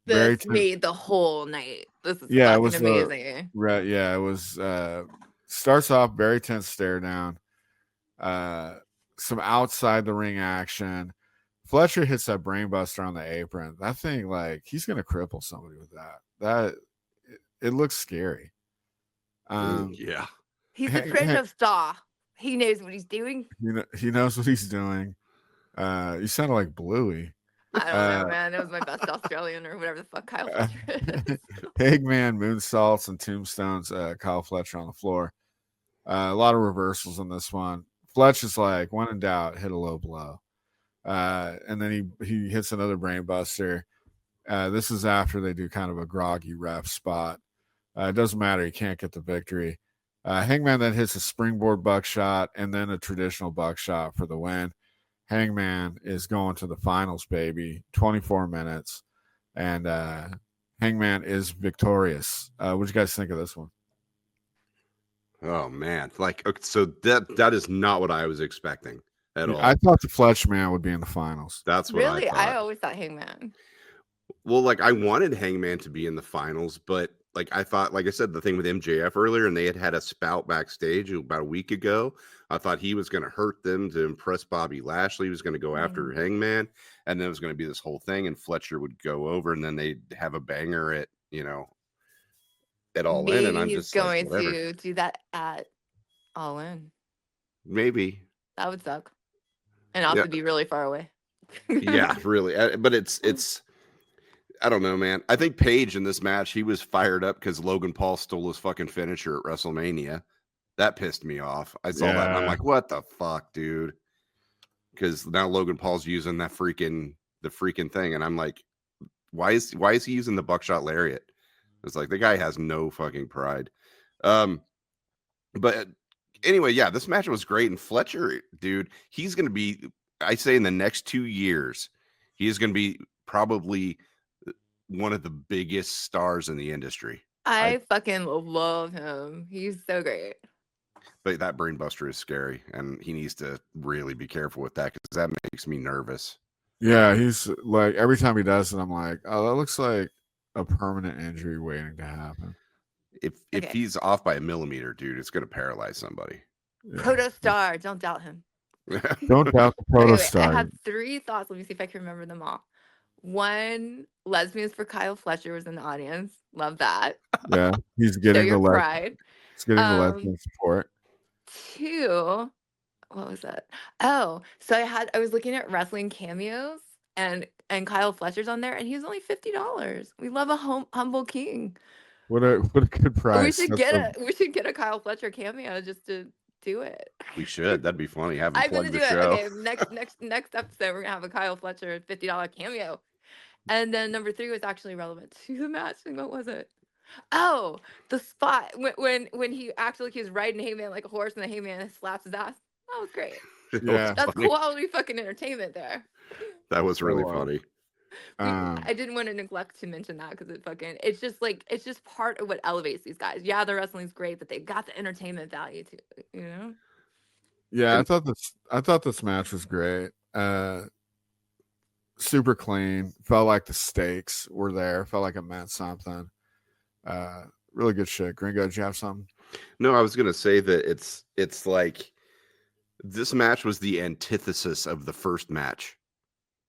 C: This made the whole night. This is it was amazing.
A: Right, yeah, it was. Starts off very tense stare down. Some outside the ring action. Fletcher hits that brainbuster on the apron. That thing, like, he's gonna cripple somebody with that. It looks scary.
B: Yeah.
C: He's a friend of Saw. He knows what he's doing.
A: He knows what he's doing. You sounded like Bluey.
C: I don't know, man. It was my best Australian or whatever the fuck Kyle Fletcher is.
A: Hangman, moonsaults, and tombstones. Kyle Fletcher on the floor. A lot of reversals in this one. Fletcher's like, when in doubt, hit a low blow. And then he hits another brainbuster. This is after they do kind of a groggy ref spot. It doesn't matter. He can't get the victory. Hangman then hits a springboard buckshot and then a traditional buckshot for the win. Hangman is going to the finals, baby. 24 minutes. And Hangman is victorious. What do you guys think of this one?
B: Oh, man. Like, okay, so that is not what I was expecting at all.
A: I thought the Fletcher man would be in the finals.
B: That's what
C: really?
B: I thought.
C: I always thought Hangman.
B: Well, like, I wanted Hangman to be in the finals, but like I thought, like I said, the thing with MJF earlier, and they had a spout backstage about a week ago. I thought he was going to hurt them to impress Bobby Lashley. He was going to go after Hangman, and then it was going to be this whole thing, and Fletcher would go over, and then they'd have a banger at All In. And I'm
C: he's
B: just
C: going
B: like,
C: to do that at All In.
B: Maybe
C: that would suck, and also be really far away.
B: Yeah, really. But it's. I don't know, man. I think Page in this match, he was fired up because Logan Paul stole his fucking finisher at WrestleMania. That pissed me off. I saw that and I'm like, what the fuck, dude? Because now Logan Paul's using the freaking thing, and I'm like, why is he using the buckshot lariat? It's like the guy has no fucking pride. But anyway, yeah, this match was great, and Fletcher, dude, he's gonna be, I say in the next 2 years, he is gonna be probably one of the biggest stars in the industry.
C: I fucking love him. He's so great.
B: But that brain buster is scary, and he needs to really be careful with that because that makes me nervous.
A: Yeah, he's like every time he does it, I'm like, oh, that looks like a permanent injury waiting to happen.
B: If
C: Okay.
B: he's off by a millimeter, dude, it's going to paralyze somebody.
A: Yeah.
C: Protostar, don't doubt him.
A: Don't doubt the
C: Okay, wait, I
A: protostar.
C: had 3 thoughts. Let me see if I can remember them all. 1, lesbians for Kyle Fletcher was in the audience. Love that.
A: Yeah, he's
C: Show
A: getting
C: your
A: the
C: pride.
A: he's getting the lesbian support.
C: 2, what was that? Oh, so I was looking at wrestling cameos, and Kyle Fletcher's on there, and he was only $50. We love a humble king.
A: What a good price.
C: We should get a Kyle Fletcher cameo just to do it.
B: We should. That'd be funny. Have him
C: I'm
B: plug
C: gonna
B: the
C: do it.
B: show.
C: Okay, next episode we're gonna have a Kyle Fletcher $50 cameo. And then number 3 was actually relevant to the match. And what was it? Oh, the spot when he actually was riding Hangman like a horse and the Hangman slaps his ass. That was great.
A: Yeah.
C: That's
B: funny.
C: quality fucking entertainment there.
B: That was really funny.
C: I didn't want to neglect to mention that because it's just part of what elevates these guys. Yeah, the wrestling's great, but they got the entertainment value too, you know?
A: Yeah, I thought this match was great. Super clean. Felt like the stakes were there. Felt like it meant something. Really good shit. Gringo, did you have something?
B: No, I was gonna say that it's like this match was the antithesis of the first match.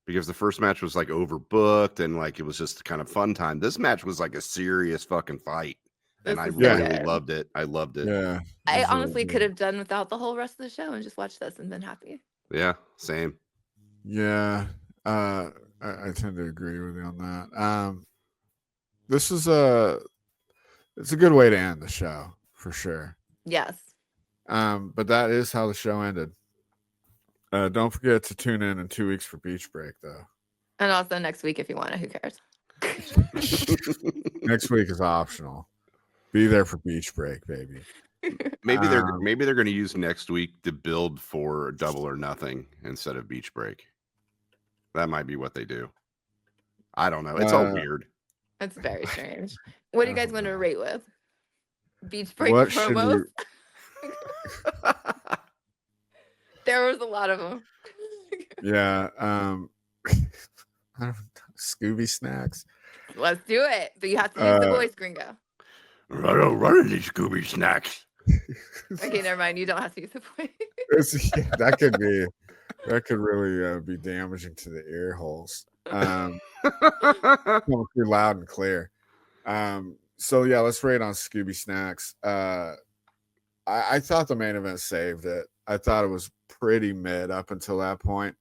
B: Because the first match was like overbooked and like it was just kind of fun time. This match was like a serious fucking fight. And I really loved it. I loved it.
A: Yeah.
C: I honestly could have done without the whole rest of the show and just watched this and been happy.
B: Yeah, same.
A: Yeah. I tend to agree with you on that. This is it's a good way to end the show for sure.
C: Yes.
A: But that is how the show ended. Don't forget to tune in 2 weeks for Beach Break, though.
C: And also next week if you want to. Who cares?
A: Next week is optional. Be there for Beach Break, baby.
B: Maybe they're going to use next week to build for Double or Nothing instead of Beach Break. That might be what they do. I don't know. It's all weird.
C: That's very strange. What do you guys want to rate with? Beach Break
A: What
C: promos? There was a lot of them.
A: Yeah. Scooby snacks.
C: Let's do it. But you have to use the voice, Gringo.
B: I don't run any Scooby snacks.
C: Okay, never mind. You don't have to use the voice.
A: That could really be damaging to the ear holes. Coming through loud and clear. So yeah, let's rate on Scooby snacks. I thought the main event saved it. I thought it was pretty mid up until that point.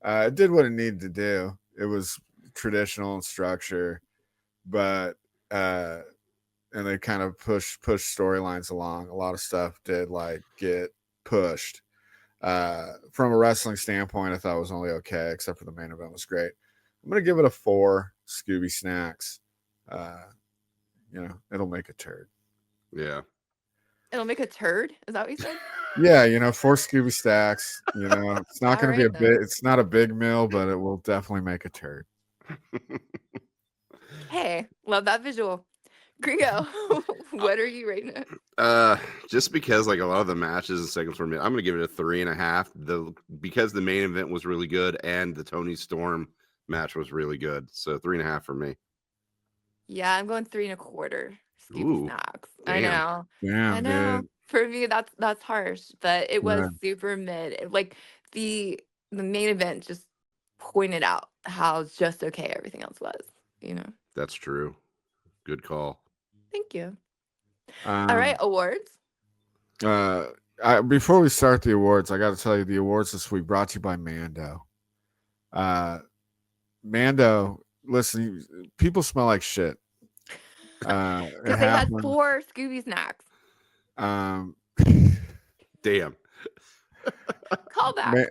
A: It did what it needed to do. It was traditional in structure, but and they kind of pushed storylines along. A lot of stuff did like get pushed. From a wrestling standpoint, I thought it was only okay, except for the main event was great. I'm gonna give it a 4 Scooby snacks. It'll make a turd.
B: Yeah.
C: It'll make a turd? Is that what you said?
A: Yeah, 4 Scooby stacks. It's not going to be it's not a big meal, but it will definitely make a turd.
C: Hey, love that visual. Gringo, what are you rating it?
B: Just because like a lot of the matches and segments were mid, I'm going to give it a 3.5. Because the main event was really good and the Toni Storm match was really good, so 3.5 for me.
C: Yeah, I'm going 3.25. Scooby snacks.
B: Damn.
C: I know.
A: Damn,
C: I know.
A: dude.
C: For me, that's harsh, but it was super mid. Like the main event just pointed out how just okay everything else was.
B: That's true. Good call.
C: Thank you. All right, awards.
A: Before we start the awards, I got to tell you the awards this week brought to you by Mando. Mando, listen, people smell like shit.
C: Because they had 4 Scooby snacks.
B: Damn.
C: Call back.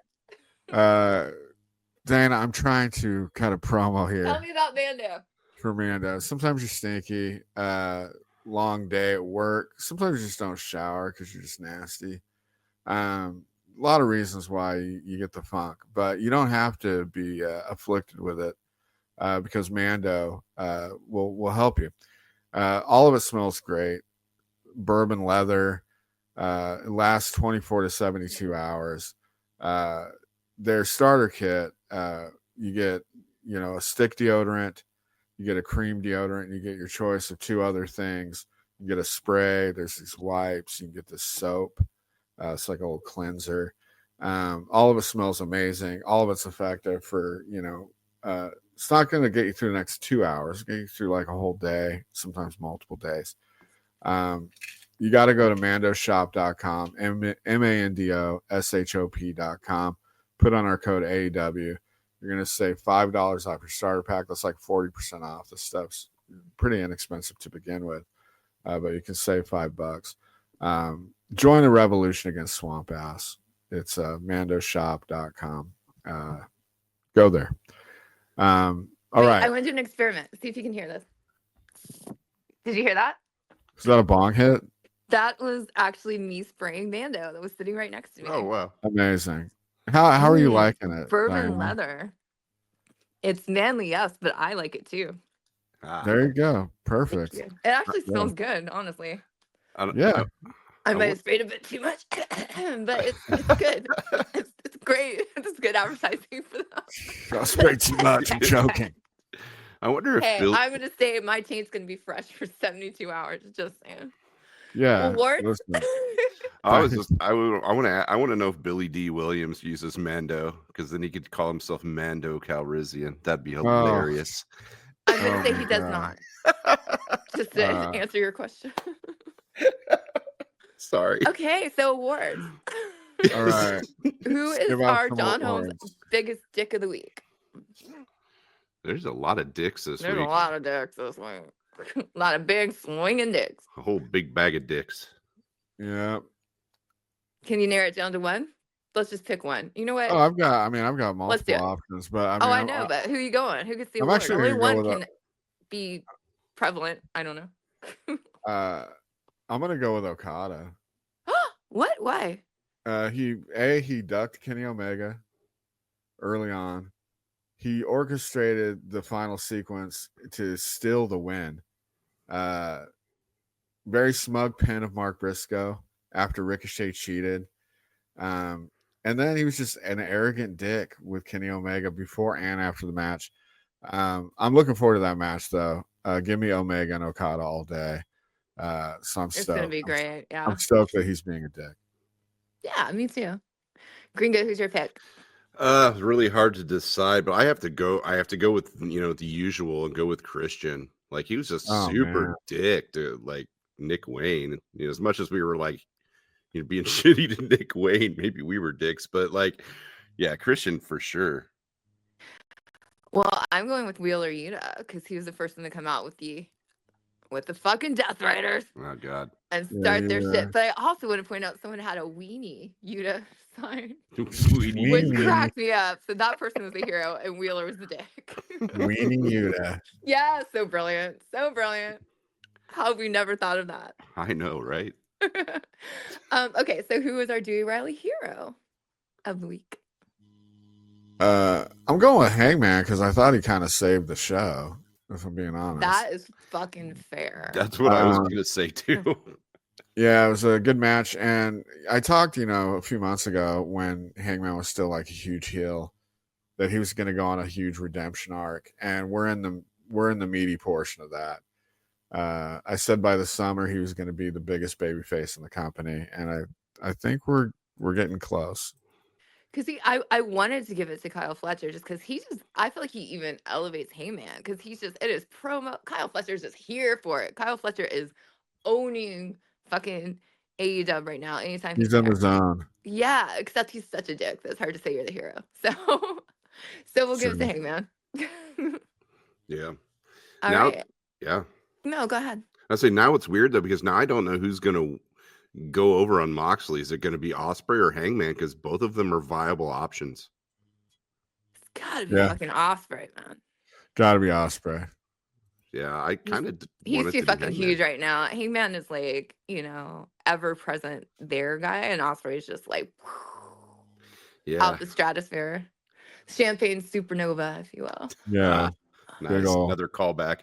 A: Dana, I'm trying to cut a promo here.
C: Tell me about Mando.
A: For Mando. Sometimes you're stinky. Long day at work. Sometimes you just don't shower because you're just nasty. A lot of reasons why you get the funk, but you don't have to be afflicted with it because Mando will help you. All of it smells great. Bourbon leather. It lasts 24 to 72 hours. Their starter kit, you get, a stick deodorant, you get a cream deodorant, you get your choice of 2 other things. You get a spray. There's these wipes. You can get this soap. It's like a little cleanser. All of it smells amazing. All of it's effective for, it's not going to get you through the next 2 hours. Get you through like a whole day, sometimes multiple days. You got to go to mandoshop.com, MANDOSHOP.com. Put on our code AEW. You're going to save $5 off your starter pack. That's like 40% off. This stuff's pretty inexpensive to begin with, but you can save $5. Join the revolution against Swamp Ass. It's mandoshop.com. Go there. All right.
C: I want to do an experiment. See if you can hear this. Did you hear that?
A: Is that a bong hit?
C: That was actually me spraying Mando that was sitting right next to me.
B: Oh wow.
A: Amazing. How are you liking it?
C: Bourbon
A: Diana?
C: leather. It's manly, yes, but I like it too.
A: There you go. Perfect.
C: It actually smells good, honestly.
A: Yeah.
C: I might have sprayed a bit too much, but it's good. It's great. It's good advertising for that.
A: I sprayed too much. I'm joking.
B: I wonder if
C: I'm gonna say my taint's gonna be fresh for 72 hours. Just saying.
A: Yeah.
C: Well, Ward?
B: I want to know if Billy D. Williams uses Mando, because then he could call himself Mando Calrissian. That'd be hilarious.
C: I'm gonna say he does not. Just to answer your question.
B: Sorry.
C: Okay, so awards.
A: All right.
C: Who is
A: Give out
C: our
A: some
C: John
A: awards.
C: Holmes biggest dick of the week?
B: There's a lot of dicks this
C: There's
B: week.
C: a lot of dicks this week. A lot of big swinging dicks.
B: A whole big bag of dicks.
A: Yeah.
C: Can you narrow it down to one? Let's just pick one. You know what?
A: Oh, I've got
C: Let's do
A: multiple
C: it.
A: options, but
C: I know, but who you going? Who gets the
A: I'm
C: award?
A: actually
C: Only
A: gonna go
C: one
A: with
C: can be prevalent. I don't know.
A: I'm gonna go with Okada.
C: What? Why?
A: He ducked Kenny Omega early on. He orchestrated the final sequence to steal the win. Very smug pin of Mark Briscoe after Ricochet cheated. And then he was just an arrogant dick with Kenny Omega before and after the match. I'm looking forward to that match, though. Give me Omega and Okada all day. So I'm stoked.
C: It's gonna be great. Yeah.
A: I'm stoked that he's being a dick.
C: Yeah, me too. Gringo, who's your pick?
B: It's really hard to decide, but I have to go with the usual and go with Christian. Like, he was a super dick to like Nick Wayne. As much as we were like being shitty to Nick Wayne, maybe we were dicks, but like, yeah, Christian for sure.
C: Well, I'm going with Wheeler Yuta because he was the first one to come out with the fucking Death Riders.
B: Oh God.
C: And start their shit. But I also want to point out someone had a weenie Yuta sign, which cracked me up. So that person was the hero, and Wheeler was the dick.
A: Weenie Yuta.
C: Yeah, so brilliant, so brilliant. How have we never thought of that?
B: I know, right?
C: Okay, so who is our Dewey Riley hero of the week?
A: I'm going with Hangman because I thought he kind of saved the show, if I'm being honest.
C: That is fucking fair.
B: That's what I was going to say too.
A: Yeah, it was a good match, and I talked, a few months ago when Hangman was still like a huge heel, that he was going to go on a huge redemption arc, and we're in the meaty portion of that. I said by the summer he was going to be the biggest babyface in the company, and I think we're getting close.
C: Because I wanted to give it to Kyle Fletcher just because I feel like he even elevates Hangman because it is promo. Kyle Fletcher's just here for it. Kyle Fletcher is owning fucking AEW right now. Anytime
A: he's in the zone.
C: Yeah, except he's such a dick. That's hard to say you're the hero. So we'll give it to Hangman.
B: Yeah.
C: All right.
B: Yeah.
C: No, go ahead.
B: I say now it's weird though because now I don't know who's gonna go over on Moxley. Is it going to be Ospreay or Hangman? Because both of them are viable options.
C: It's gotta be fucking Ospreay, man.
A: Gotta be Ospreay.
B: Yeah, I kind of.
C: He's too fucking huge right now. Hangman is like, ever present there guy, and Ospreay is just like, out the stratosphere, champagne supernova, if you will.
A: Yeah,
B: nice. Another callback.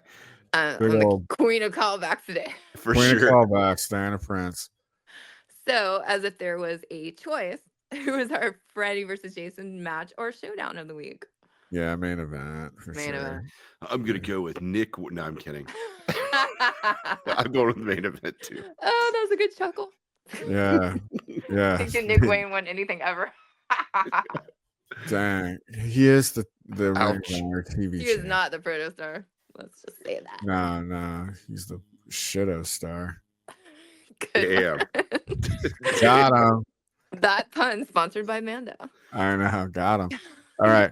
A: Big
C: I'm the
A: old
C: queen of callbacks today.
B: For
A: Queen
B: sure.
A: of callbacks, Diana Prince.
C: So, as if there was a choice, who was our Freddy versus Jason match or showdown of the week?
A: Yeah, main event for
C: Main
A: sure.
C: event.
B: I'm gonna go with Nick. No, I'm kidding. I'm going with the main event too.
C: Oh, that was a good chuckle.
A: Yeah, yeah.
C: Thinking Nick Wayne won anything ever.
A: Dang, he is the Ring of
B: Ouch.
A: Honor TV
C: He is
A: champ.
C: not the protostar. Let's just say that.
A: No, he's the shido star.
C: Good
B: Damn.
C: one.
A: Got him.
C: That pun sponsored by Mando.
A: I know, got him. All right.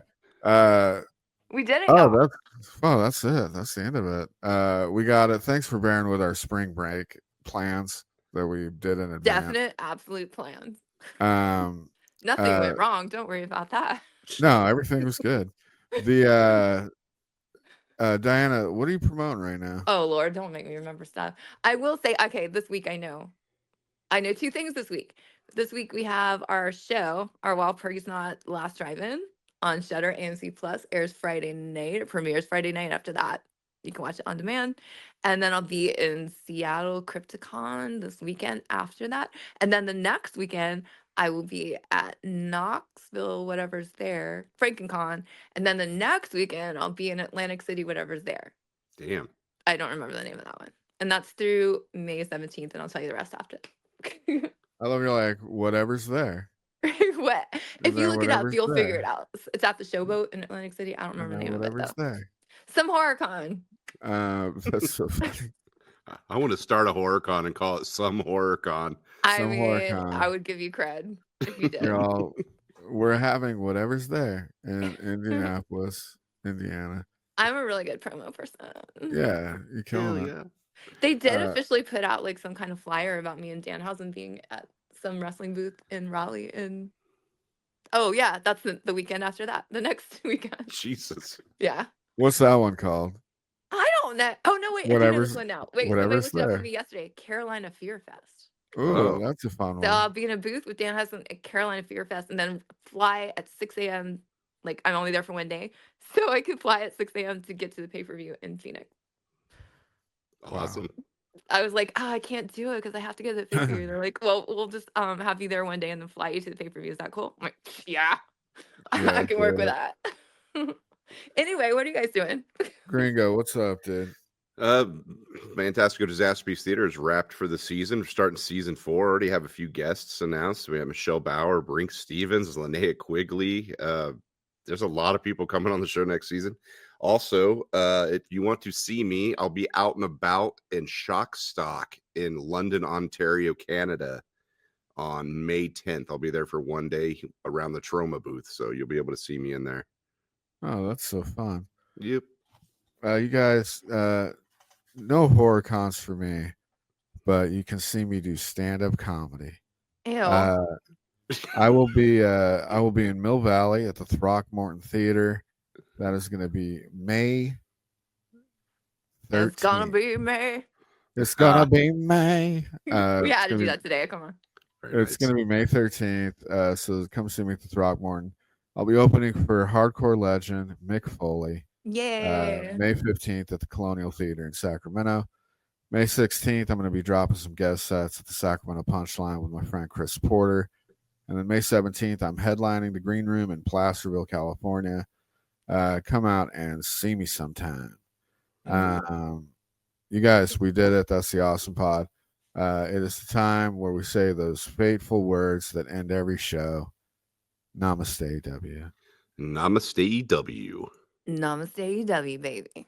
C: We did it.
A: Oh,
C: y'all.
A: that's it. That's the end of it. We got it. Thanks for bearing with our spring break plans that we did in advance.
C: Definite, absolute plans.
A: Nothing
C: went wrong. Don't worry about that.
A: No, everything was good. The Diana, what are you promoting right now?
C: Oh Lord, don't make me remember stuff. I will say, okay, this week I know two things this week. This week we have our show, our Wild Purgie's Not Last Drive-In on Shudder. AMC Plus airs Friday night. It premieres Friday night. After that, you can watch it on demand. And then I'll be in Seattle Crypticon this weekend after that. And then the next weekend, I will be at Knoxville, whatever's there, FrankenCon. And then the next weekend, I'll be in Atlantic City, whatever's there.
B: Damn.
C: I don't remember the name of that one. And that's through May 17th, and I'll tell you the rest after.
A: I love you're like, whatever's there.
C: What? If you
A: there
C: look it up,
A: whatever's
C: you'll figure
A: there?
C: it out. It's at the Showboat in Atlantic City. I don't remember the name of it,
A: Whatever's
C: though.
A: there.
C: Some horror con.
A: That's so funny.
B: I want to start a horror con and call it Some Horror Con.
C: I
A: Some
C: mean,
A: horror con.
C: I would give you cred if you did.
A: You're all, we're having whatever's there in Indianapolis, Indiana.
C: I'm a really good promo person.
A: Yeah, you're killing
B: Hell
A: it.
B: yeah.
C: They did officially put out like some kind of flyer about me and Danhausen being at some wrestling booth in Raleigh. And oh yeah, that's the weekend after that. The next weekend.
B: Jesus.
C: Yeah.
A: What's that one called?
C: I don't know. Oh no, wait. I do know
A: Whatever's-
C: this one now. Wait, somebody
A: whatever's
C: looked it up
A: there.
C: for me yesterday. Carolina Fear Fest.
A: Ooh,
B: Oh.
A: that's a fun one.
C: So I'll be in a booth with Danhausen at Carolina Fear Fest, and then fly at 6 a.m. Like I'm only there for one day, so I could fly at 6 a.m. to get to the pay-per-view in Phoenix.
B: Awesome.
C: I was like, I can't do it because I have to go to the pay-per-view. They're like, well, we'll just have you there one day and then fly you to the pay-per-view. Is that cool? I'm like, yeah,
A: Yeah,
C: I can work
A: do
C: with that. Anyway, what are you guys doing?
A: Gringo, what's up, dude?
B: Fantastico Disaster Piece Theater is wrapped for the season. We're starting season 4. Already have a few guests announced. We have Michelle Bauer, Brink Stevens, Linnea Quigley. There's a lot of people coming on the show next season. Also, if you want to see me, I'll be out and about in Shock Stock in London, Ontario, Canada on May 10th. I'll be there for one day around the Troma booth, so you'll be able to see me in there.
A: Oh, that's so fun.
B: Yep.
A: You guys, no horror cons for me, but you can see me do stand-up comedy.
C: Ew.
A: I will be in Mill Valley at the Throckmorton Theater. That is going to be May 13th.
C: It's gonna be May.
A: It's gonna be May.
C: We had to do
A: be,
C: that today. Come on.
A: It's going to be May 13th. So come see me at the Throckmorton. I'll be opening for hardcore legend Mick Foley.
C: Yeah.
A: May 15th at the Colonial Theater in Sacramento. May 16th, I'm going to be dropping some guest sets at the Sacramento Punchline with my friend Chris Porter. And then May 17th, I'm headlining the Green Room in Placerville, California. Come out and see me sometime. You guys, we did it. That's the Awesome Pod. It is the time where we say those fateful words that end every show. Namaste, W.
B: Namaste, W.
C: Namaste, EW, baby.